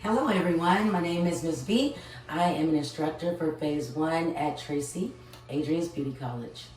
Hello everyone, my name is Ms. B. I am an instructor for Phase 1 at Tracy Adrian's Beauty College.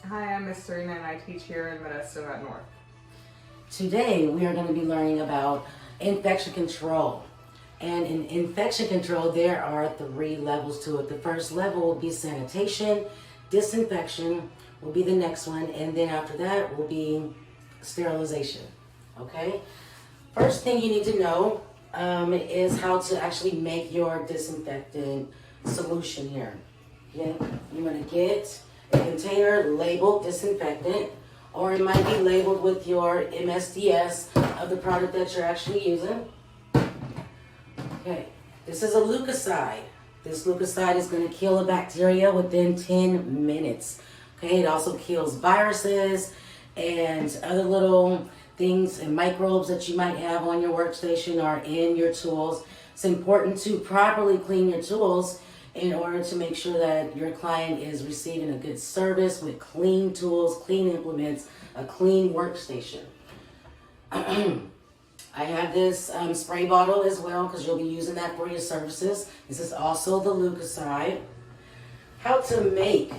Hi, I'm Miss Serena and I teach here in Modesto at North. Today we are going to be learning about infection control. And in infection control there are 3 levels to it. The first level will be sanitation, disinfection will be the next one, and then after that will be sterilization. Okay? First thing you need to know is how to actually make your disinfectant solution here. Okay? You want to get a container labeled disinfectant, or it might be labeled with your MSDS of the product that you're actually using. Okay, this is a leukocyde. This leukocyde is going to kill a bacteria within 10 minutes. Okay, it also kills viruses and other little things and microbes that you might have on your workstation or in your tools. It's important to properly clean your tools in order to make sure that your client is receiving a good service with clean tools, clean implements, a clean workstation. I have this spray bottle as well because you'll be using that for your services. This is also the leukocyde. How to make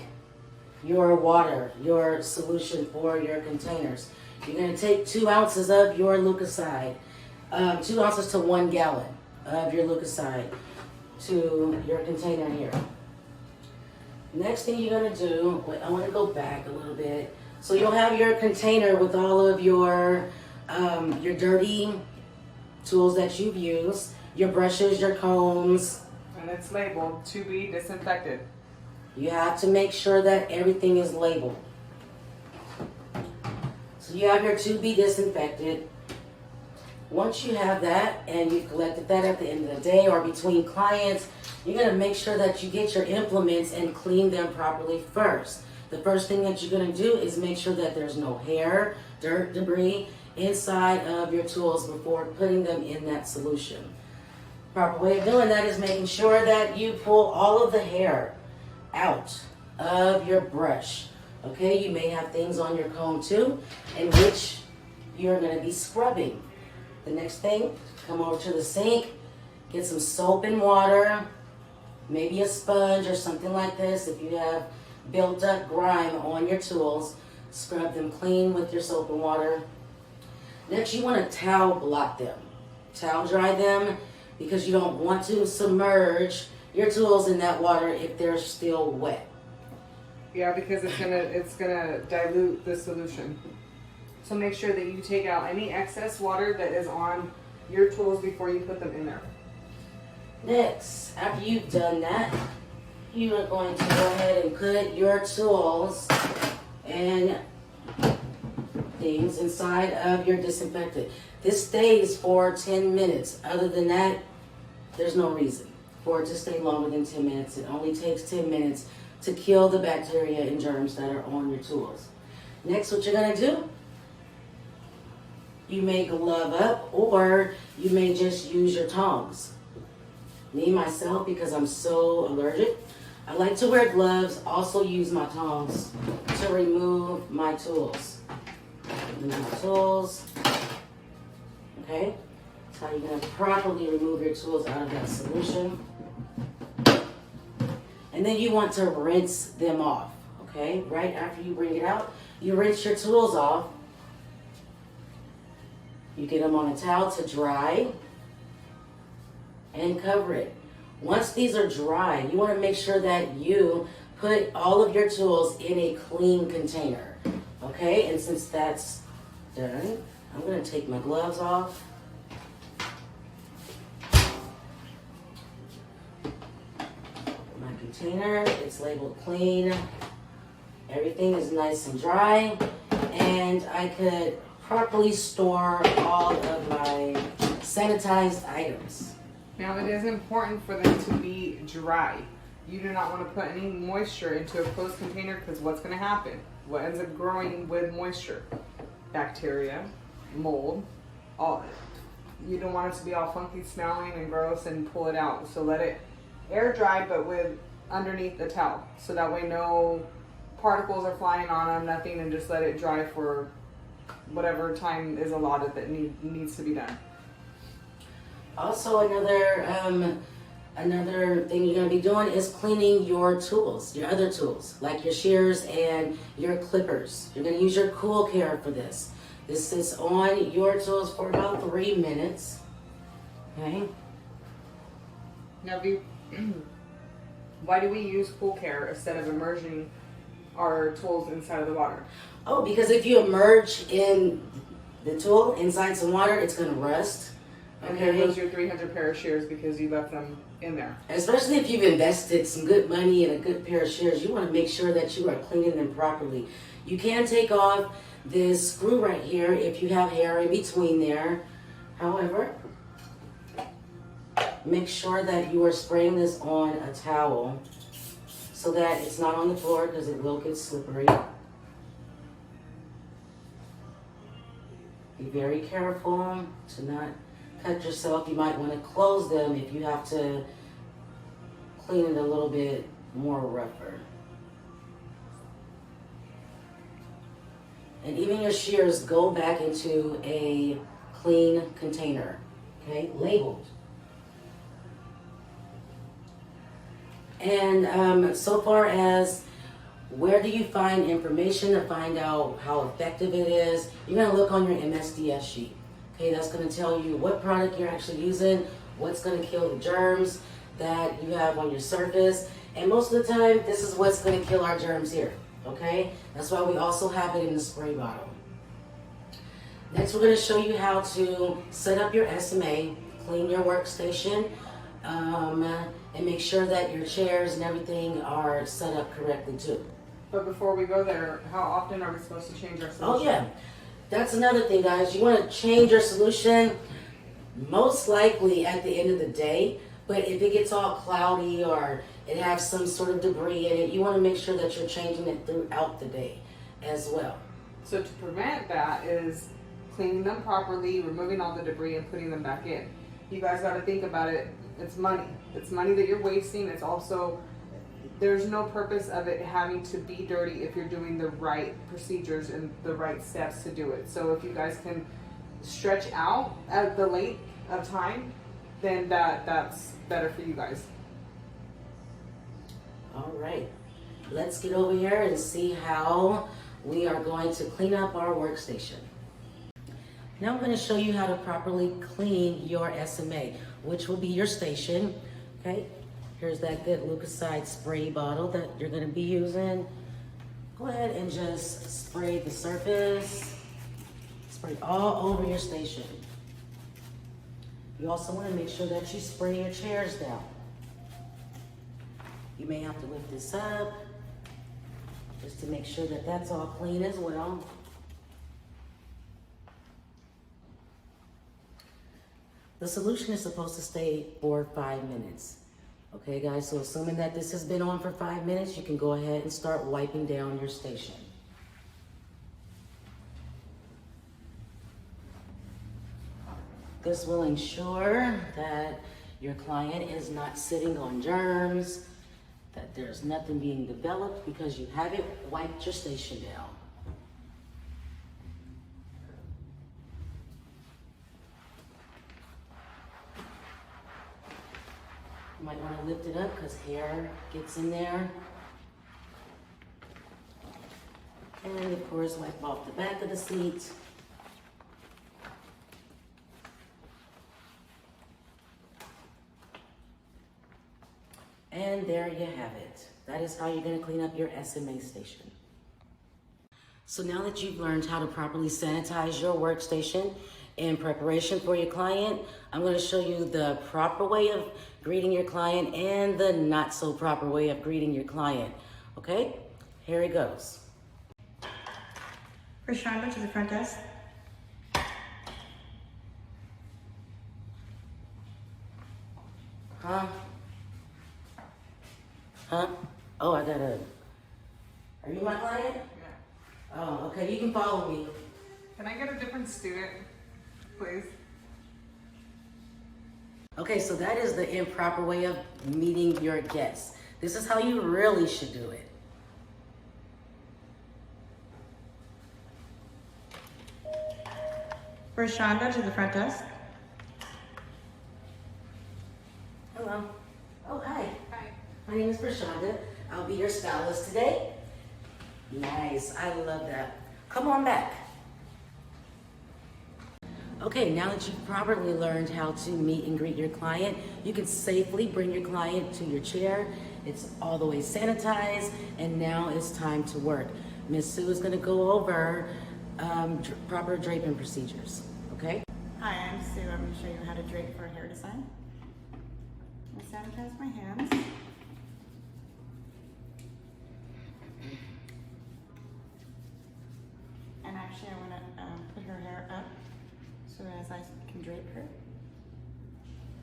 your water, your solution for your containers. You're going to take 2 ounces of your leukocyde, 2 ounces to 1 gallon of your leukocyde to your container here. Next thing you're going to do, I want to go back a little bit. So you'll have your container with all of your dirty tools that you've used, your brushes, your combs. And it's labeled to be disinfected. You have to make sure that everything is labeled. So you have your to be disinfected. Once you have that and you've collected that at the end of the day or between clients, you're going to make sure that you get your implements and clean them properly first. The first thing that you're going to do is make sure that there's no hair, dirt, debris inside of your tools before putting them in that solution. Proper way of doing that is making sure that you pull all of the hair out of your brush. Okay, you may have things on your comb too, in which you're going to be scrubbing. The next thing, come over to the sink, get some soap and water, maybe a sponge or something like this. If you have built up grime on your tools, scrub them clean with your soap and water. Next, you want to towel blot them. Towel dry them because you don't want to submerge your tools in that water if they're still wet. Yeah, because it's gonna dilute the solution. So make sure that you take out any excess water that is on your tools before you put them in there. Next, after you've done that, you are going to go ahead and put your tools and things inside of your disinfectant. This stays for 10 minutes. Other than that, there's no reason for it to stay longer than 10 minutes. It only takes 10 minutes to kill the bacteria and germs that are on your tools. Next, what you're going to do, you may glove up or you may just use your tongs. Me, myself, because I'm so allergic, I like to wear gloves, also use my tongs to remove my tools. Remove my tools. Okay? That's how you're going to properly remove your tools out of that solution. And then you want to rinse them off. Okay? Right after you bring it out, you rinse your tools off. You get them on a towel to dry and cover it. Once these are dry, you want to make sure that you put all of your tools in a clean container. Okay? And since that's done, I'm going to take my gloves off. My container, it's labeled clean. Everything is nice and dry. And I could properly store all of my sanitized items. Now it is important for them to be dry. You do not want to put any moisture into a closed container because what's going to happen? What ends up growing with moisture? Bacteria, mold, all. You don't want it to be all funky smelling and gross and pull it out. So let it air dry but with underneath the towel. So that way no particles are flying on them, nothing, and just let it dry for whatever time is allotted that needs to be done. Also, another thing you're going to be doing is cleaning your tools, your other tools, like your shears and your clippers. You're going to use your Cool Care for this. This is on your tools for about 3 minutes. Okay. Now, why do we use Cool Care instead of immersing our tools inside of the water? Oh, because if you immerse in the tool inside some water, it's going to rust. And there goes your 300 pair of shears because you left them in there. Especially if you've invested some good money in a good pair of shears, you want to make sure that you are cleaning them properly. You can take off this screw right here if you have hair in between there. However, make sure that you are spraying this on a towel so that it's not on the floor because it will get slippery. Be very careful to not cut yourself. You might want to close them if you have to clean it a little bit more rougher. And even your shears go back into a clean container, okay, labeled. And so far as where do you find information to find out how effective it is, you're going to look on your MSDS sheet. Okay, that's going to tell you what product you're actually using, what's going to kill the germs that you have on your surface. And most of the time, this is what's going to kill our germs here. Okay, that's why we also have it in the spray bottle. Next, we're going to show you how to set up your SMA, clean your workstation, and make sure that your chairs and everything are set up correctly too. But before we go there, how often are we supposed to change our solution? Oh yeah, that's another thing, guys. You want to change your solution most likely at the end of the day, but if it gets all cloudy or it has some sort of debris in it, you want to make sure that you're changing it throughout the day as well. So to prevent that is cleaning them properly, removing all the debris and putting them back in. You guys got to think about it. It's money. It's money that you're wasting. It's also, there's no purpose of it having to be dirty if you're doing the right procedures and the right steps to do it. So if you guys can stretch out at the length of time, then that's better for you guys. All right, let's get over here and see how we are going to clean up our workstation. Now I'm going to show you how to properly clean your SMA, which will be your station. Okay, here's that good Lucaside spray bottle that you're going to be using. Go ahead and just spray the surface, spray all over your station. You also want to make sure that you spray your chairs down. You may have to lift this up just to make sure that that's all clean as well. The solution is supposed to stay for 5 minutes. Okay, guys, so assuming that this has been on for 5 minutes, you can go ahead and start wiping down your station. This will ensure that your client is not sitting on germs, that there's nothing being developed because you haven't wiped your station down. You might want to lift it up because hair gets in there. And of course, wipe off the back of the seat. And there you have it. That is how you're going to clean up your SMA station. So now that you've learned how to properly sanitize your workstation in preparation for your client, I'm going to show you the proper way of greeting your client and the not so proper way of greeting your client. Okay, here it goes. Rashonda to the front desk. Huh? Huh? Oh, I gotta. Are you my client? Yeah. Oh, okay. You can follow me. Can I get a different student, please? Okay, so that is the improper way of meeting your guests. This is how you really should do it. Rashonda to the front desk. Hello. Oh, hi. Hi. My name is Prashanda. I'll be your stylist today. Nice. I love that. Come on back. Okay, now that you've properly learned how to meet and greet your client, you can safely bring your client to your chair. It's all the way sanitized, and now it's time to work. Miss Sue is going to go over proper draping procedures. Okay? Hi, I'm Sue. I'm going to show you how to drape for a hair design. I'm going to sanitize my hands. And actually I want to put her hair up so as I can drape her.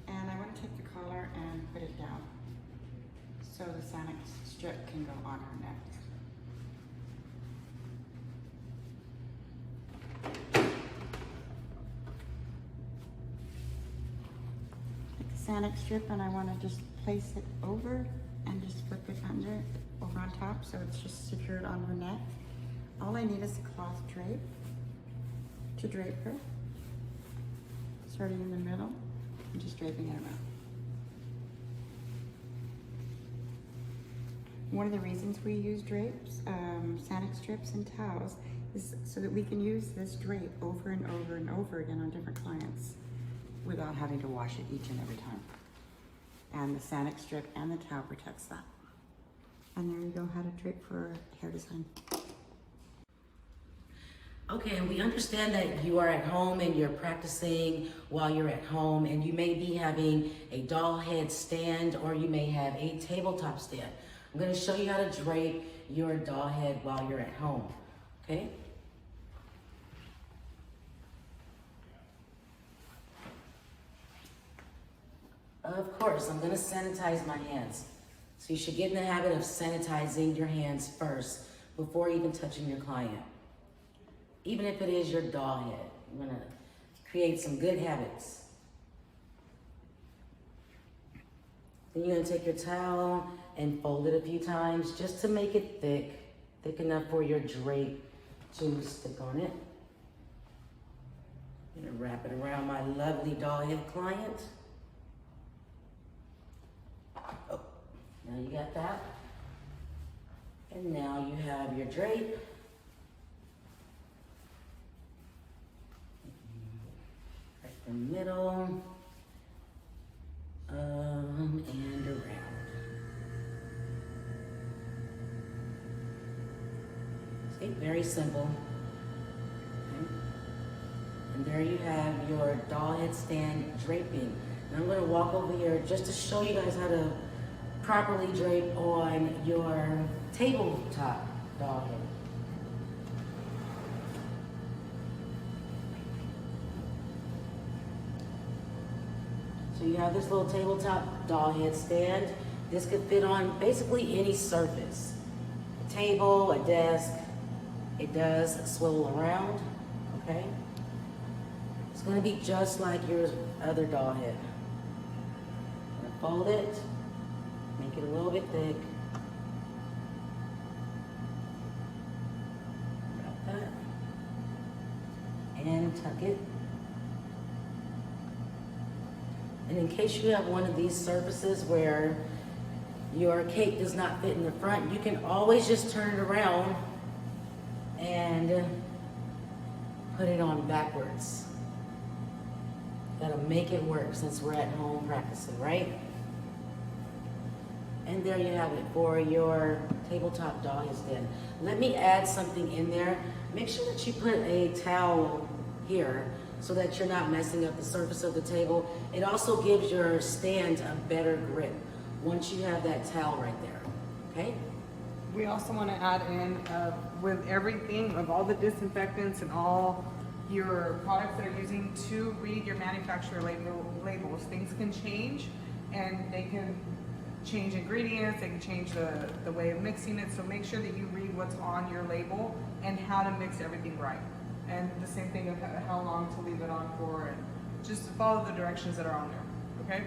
And I want to take the collar and put it down so the sonic strip can go on her neck. Sonic strip, and I want to just place it over and just flip it over on top so it's just secured on her neck. All I need is a cloth drape to drape her, starting in the middle and just draping it around. One of the reasons we use drapes, sonic strips and towels, is so that we can use this drape over and over and over again on different clients without having to wash it each and every time. And the sonic strip and the towel protects that. And there you go, how to drape for hair design. Okay, and we understand that you are at home and you're practicing while you're at home, and you may be having a doll head stand or you may have a tabletop stand. I'm going to show you how to drape your doll head while you're at home, okay? Of course, I'm going to sanitize my hands. So you should get in the habit of sanitizing your hands first before even touching your client. Even if it is your doll head, I'm going to create some good habits. Then you're going to take your towel and fold it a few times just to make it thick enough for your drape to stick on it. I'm going to wrap it around my lovely doll head client. Oh, now you got that. And now you have your drape. Right in the middle. And around. See, very simple. Okay. And there you have your doll head stand draping. And I'm going to walk over here just to show you guys how to properly drape on your tabletop doll head. So you have this little tabletop doll head stand. This could fit on basically any surface. A table, a desk. It does swivel around, okay? It's gonna be just like your other doll head. Fold it, make it a little bit thick. Wrap that. And tuck it. And in case you have one of these surfaces where your cape does not fit in the front, you can always just turn it around and put it on backwards. That'll make it work since we're at home practicing, right? And there you have it for your tabletop doll head stand. Let me add something in there. Make sure that you put a towel here so that you're not messing up the surface of the table. It also gives your stand a better grip once you have that towel right there, okay? We also want to add in with everything of all the disinfectants and all your products that are using to read your manufacturer labels. Things can change, and they can change ingredients, they can change the way of mixing it, so make sure that you read what's on your label and how to mix everything right. And the same thing of how long to leave it on for, and just follow the directions that are on there, okay?